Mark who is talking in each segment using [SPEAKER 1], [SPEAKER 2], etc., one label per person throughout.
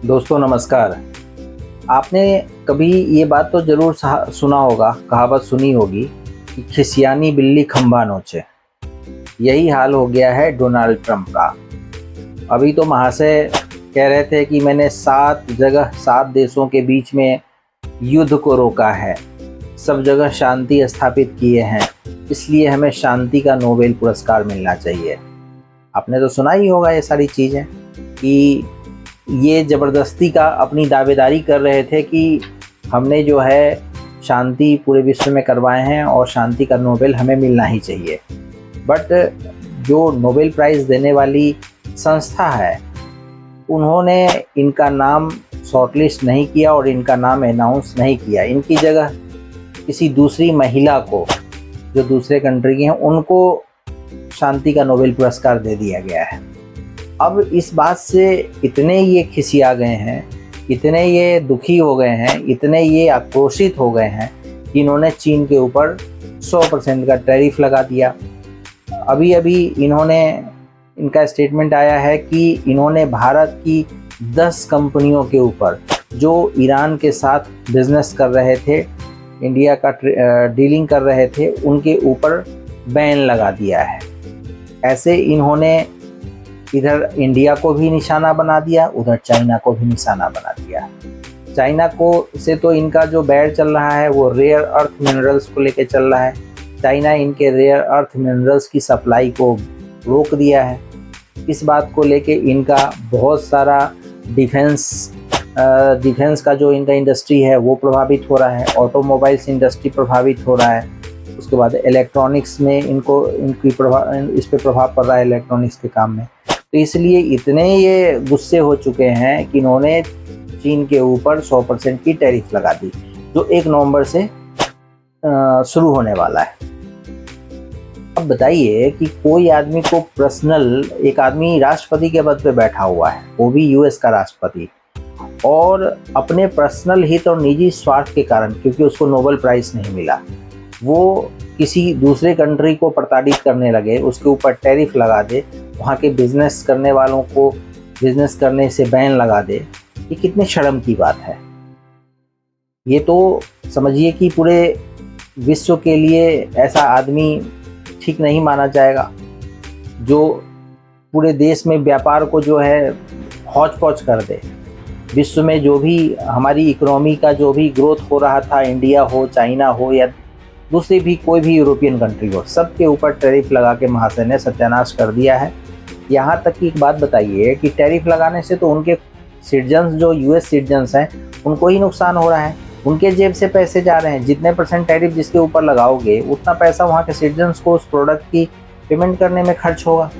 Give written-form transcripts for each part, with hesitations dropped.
[SPEAKER 1] दोस्तों नमस्कार। आपने कभी ये बात तो ज़रूर सुना होगा, कहावत सुनी होगी कि खिसियानी बिल्ली खंभा नोचे। यही हाल हो गया है डोनाल्ड ट्रंप का। अभी तो महाशय कह रहे थे कि मैंने 7 जगह 7 देशों के बीच में युद्ध को रोका है, सब जगह शांति स्थापित किए हैं, इसलिए हमें शांति का नोबेल पुरस्कार मिलना चाहिए। आपने तो सुना ही होगा ये सारी चीज़ें कि ये ज़बरदस्ती का अपनी दावेदारी कर रहे थे कि हमने जो है शांति पूरे विश्व में करवाए हैं और शांति का नोबेल हमें मिलना ही चाहिए। बट जो नोबेल प्राइज़ देने वाली संस्था है, उन्होंने इनका नाम शॉर्टलिस्ट नहीं किया और इनका नाम अनाउंस नहीं किया। इनकी जगह किसी दूसरी महिला को, जो दूसरे कंट्री की हैं, उनको शांति का नोबेल पुरस्कार दे दिया गया है। अब इस बात से इतने ये खिसिया गए हैं, इतने ये दुखी हो गए हैं, इतने ये आक्रोशित हो गए हैं कि इन्होंने चीन के ऊपर 100% का टैरिफ लगा दिया। अभी इनका स्टेटमेंट आया है कि इन्होंने भारत की 10 कंपनियों के ऊपर जो ईरान के साथ बिजनेस कर रहे थे, इंडिया का डीलिंग कर रहे थे, उनके ऊपर बैन लगा दिया है। ऐसे इन्होंने इधर इंडिया को भी निशाना बना दिया, उधर चाइना को भी निशाना बना दिया। चाइना को से तो इनका जो बैर चल रहा है वो रेयर अर्थ मिनरल्स को लेके चल रहा है। चाइना इनके रेयर अर्थ मिनरल्स की सप्लाई को रोक दिया है। इस बात को लेके इनका बहुत सारा डिफेंस का जो इनका इंडस्ट्री है वो प्रभावित हो रहा है, ऑटोमोबाइल्स इंडस्ट्री प्रभावित हो रहा है। उसके बाद इलेक्ट्रॉनिक्स में इस पे प्रभाव पड़ रहा है, इलेक्ट्रॉनिक्स के काम में। तो इसलिए इतने ये गुस्से हो चुके हैं कि इन्होंने चीन के ऊपर 100% की टैरिफ लगा दी, जो 1 नवंबर से शुरू होने वाला है। अब बताइए कि कोई आदमी को एक आदमी राष्ट्रपति के पद पे बैठा हुआ है, वो भी यूएस का राष्ट्रपति, और अपने पर्सनल हित और निजी स्वार्थ के कारण, क्योंकि उसको नोबेल प्राइज़ नहीं मिला, वो किसी दूसरे कंट्री को प्रताड़ित करने लगे, उसके ऊपर टैरिफ लगा दे, वहाँ के बिजनेस करने वालों को बिजनेस करने से बैन लगा दे। ये कितने शर्म की बात है। ये तो समझिए कि पूरे विश्व के लिए ऐसा आदमी ठीक नहीं माना जाएगा, जो पूरे देश में व्यापार को जो है हौच पौच कर दे। विश्व में जो भी हमारी इकोनॉमी का जो भी ग्रोथ हो रहा था, इंडिया हो, चाइना हो या दूसरी भी कोई भी यूरोपियन कंट्री हो, सबके ऊपर टैरिफ लगा के महाशय ने सत्यानाश कर दिया है। यहाँ तक कि एक बात बताइए कि टैरिफ लगाने से तो उनके सिटीजन्स, जो यूएस सिटीजन्स हैं, उनको ही नुकसान हो रहा है, उनके जेब से पैसे जा रहे हैं। जितने % टैरिफ जिसके ऊपर लगाओगे, उतना पैसा वहाँ के सिटीजन्स को उस प्रोडक्ट की पेमेंट करने में खर्च होगा।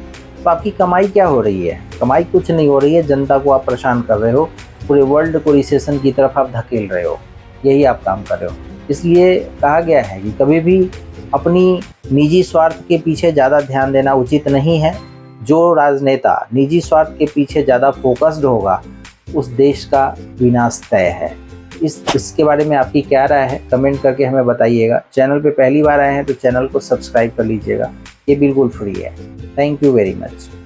[SPEAKER 1] तो आपकी कमाई क्या हो रही है? कमाई कुछ नहीं हो रही है, जनता को आप परेशान कर रहे हो, पूरे वर्ल्ड को रिसेशन की तरफ आप धकेल रहे हो, यही आप काम कर रहे हो। इसलिए कहा गया है कि कभी भी अपनी निजी स्वार्थ के पीछे ज़्यादा ध्यान देना उचित नहीं है। जो राजनेता निजी स्वार्थ के पीछे ज़्यादा फोकस्ड होगा, उस देश का विनाश तय है। इसके बारे में आपकी क्या राय है? कमेंट करके हमें बताइएगा। चैनल पे पहली बार आए हैं तो चैनल को सब्सक्राइब कर लीजिएगा, ये बिल्कुल फ्री है। Thank you very much.